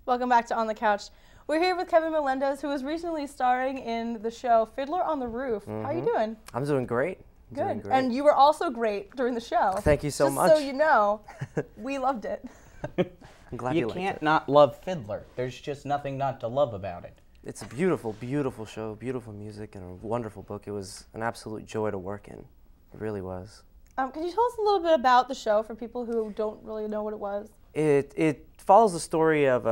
Welcome back to On the Couch. We're here with Kevin Melendez, who was recently starring in the show Fiddler on the Roof. How are you doing? I'm doing great. Good. And you were also great during the show. Thank you so much. Just so you know, we loved it. I'm glad you liked can't it. not love Fiddler. There's just nothing not to love about it. It's a beautiful, beautiful show, beautiful music, and a wonderful book. It was an absolute joy to work in. It really was. Can you tell us a little bit about the show for people who don't really know what it was? It follows the story of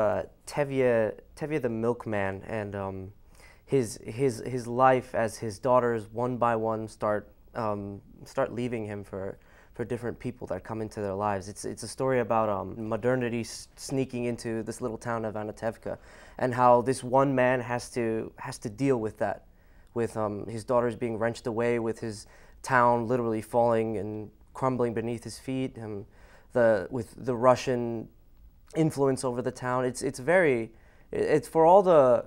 Tevye the milkman, and his life as his daughters one by one start leaving him for different people that come into their lives. It's a story about modernity sneaking into this little town of Anatevka, and how this one man has to deal with that, with his daughters being wrenched away, with his town literally falling and crumbling beneath his feet, with the Russian influence over the town. It's for all the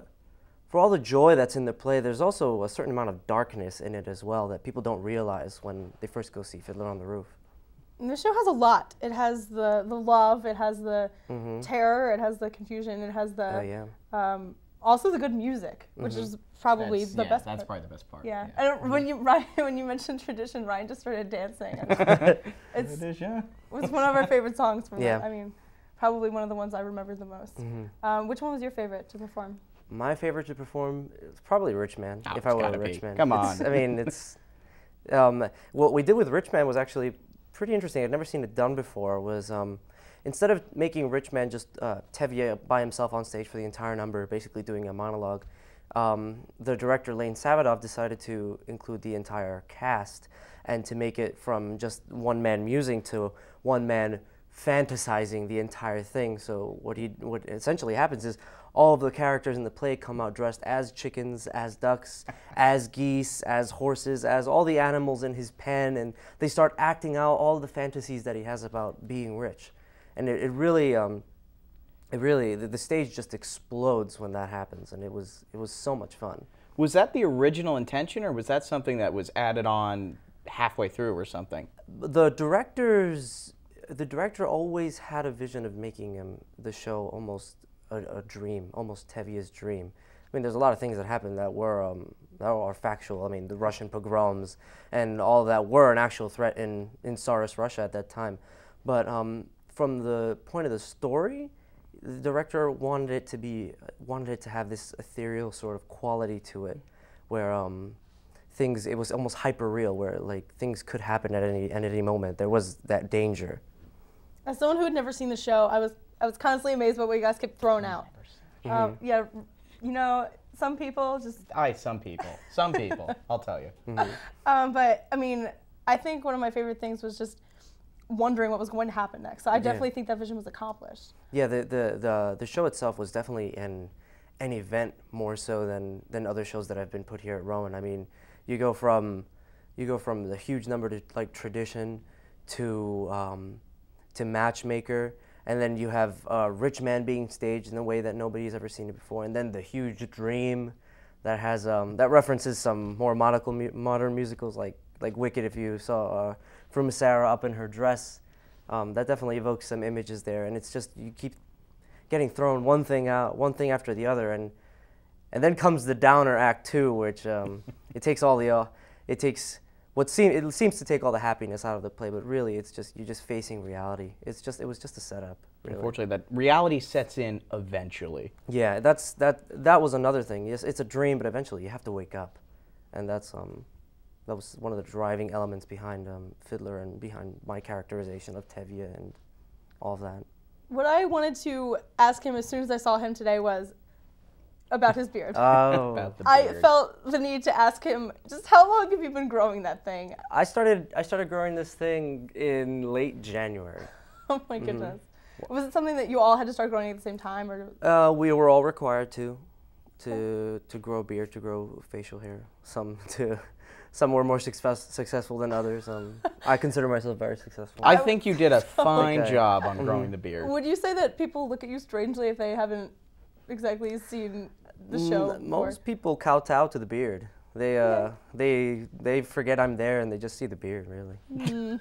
joy that's in the play. There's also a certain amount of darkness in it as well that people don't realize when they first go see Fiddler on the Roof. And the show has a lot. It has the love, it has the terror, it has the confusion, it has the also the good music, which is probably the best part. That's probably the best part. Yeah. And when you mentioned tradition, Ryan just started dancing. It's one of our favorite songs from that. I mean, probably one of the ones I remember the most. Which one was your favorite to perform? My favorite to perform is probably Rich Man, if I were a Rich Man. Come on. I mean, it's what we did with Rich Man was actually pretty interesting. I'd never seen it done before. Was instead of making Rich Man just Tevye by himself on stage for the entire number, basically doing a monologue, the director Lane Savadov decided to include the entire cast and to make it from just one man musing to one man fantasizing the entire thing. So what essentially happens is all of the characters in the play come out dressed as chickens, as ducks, as geese, as horses, as all the animals in his pen, and they start acting out all the fantasies that he has about being rich. And it really, the stage just explodes when that happens, and it was so much fun. Was that the original intention, or was that something that was added on halfway through or something? The director always had a vision of making the show almost a dream, almost Tevye's dream. I mean, there's a lot of things that happened that are factual. I mean, the Russian pogroms and all of that were an actual threat in Tsarist Russia at that time. But from the point of the story, the director wanted it to have this ethereal sort of quality to it, where it was almost hyper real, where like things could happen at any moment. There was that danger. As someone who had never seen the show, I was constantly amazed by what you guys kept throwing out. Yeah, you know, some people just... Some people, I'll tell you. But, I mean, I think one of my favorite things was just wondering what was going to happen next. So I definitely think that vision was accomplished. Yeah, the show itself was definitely an event more so than other shows that have been put here at Rowan. I mean, you go from the huge number to like Tradition to Matchmaker, and then you have Rich Man being staged in a way that nobody's ever seen it before, and then the huge Dream that has that references some more modern musicals like Wicked. If you saw From Sarah up in her dress, that definitely evokes some images there, and it's just you keep getting thrown one thing after the other, and then comes the downer act two, which it seems to take all the happiness out of the play, but really you're just facing reality. It was just a setup. Really. Unfortunately, that reality sets in eventually. Yeah, that was another thing. Yes, it's a dream, but eventually you have to wake up, and that was one of the driving elements behind Fiddler and behind my characterization of Tevye and all of that. What I wanted to ask him as soon as I saw him today was about his beard. Oh. About the beard. I felt the need to ask him, just how long have you been growing that thing? I started growing this thing in late January. Oh my goodness. Was it something that you all had to start growing at the same time, or? We were all required to grow a beard, to grow facial hair. Some were more successful than others. I consider myself very successful. I think you did a fine job on growing the beard. Would you say that people look at you strangely if they haven't exactly seen the show before? Most people kowtow to the beard. They forget I'm there and they just see the beard, really.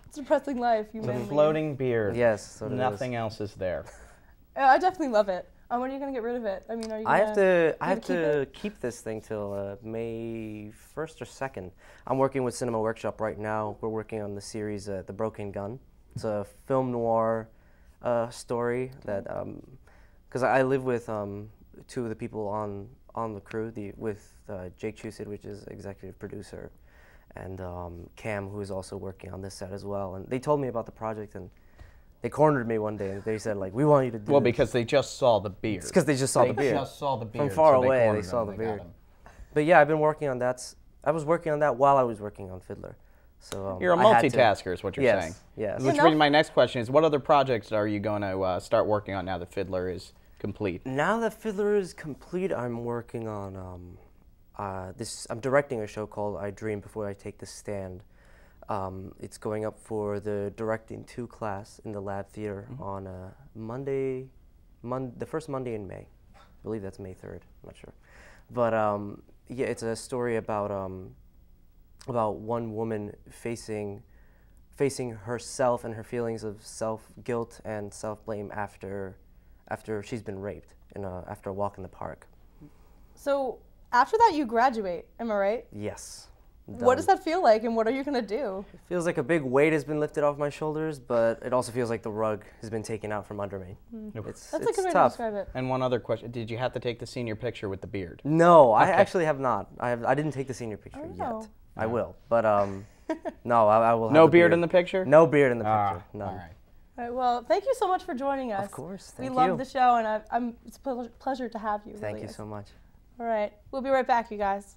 It's a depressing life, you It's man. a floating beard. Yes. So nothing else is there. I definitely love it. When are you gonna get rid of it? I mean, are you? I have to keep this thing till May 1st or 2nd. I'm working with Cinema Workshop right now. We're working on the series The Broken Gun. It's a film noir story that because I live with two of the people on the crew, with Jake Chusid, which is executive producer, and Cam, who is also working on this set as well. And they told me about the project, and they cornered me one day, and they said, like, we want you to do Well, this. because they just saw the beard. It's because they just saw the beard. They just saw the beard. From far so away, they saw the beard. But yeah, I've been working on that. I was working on that while I was working on Fiddler. So you're a multitasker, is what you're saying. Yes. Which brings my next question is, what other projects are you going to start working on now that Fiddler is complete? Now that Fiddler is complete, I'm working on I'm directing a show called I Dream Before I Take the Stand. It's going up for the Directing 2 class in the Lab Theater on Monday, the first Monday in May. I believe that's May 3rd. I'm not sure. But yeah, it's a story about one woman facing herself and her feelings of self-guilt and self-blame after she's been raped after a walk in the park. So after that, you graduate. Am I right? Yes. What does that feel like, and what are you going to do? It feels like a big weight has been lifted off my shoulders, but it also feels like the rug has been taken out from under me. That's a good way tough. to describe it. And one other question, did you have to take the senior picture with the beard? No, I actually have not. I didn't take the senior picture yet. I will, but no, I will have No the beard in the picture? No beard in the picture, none. All right. All right, well, thank you so much for joining us. Of course, thank you. We love the show, and it's a pleasure to have you. Thank you so much. All right, we'll be right back, you guys.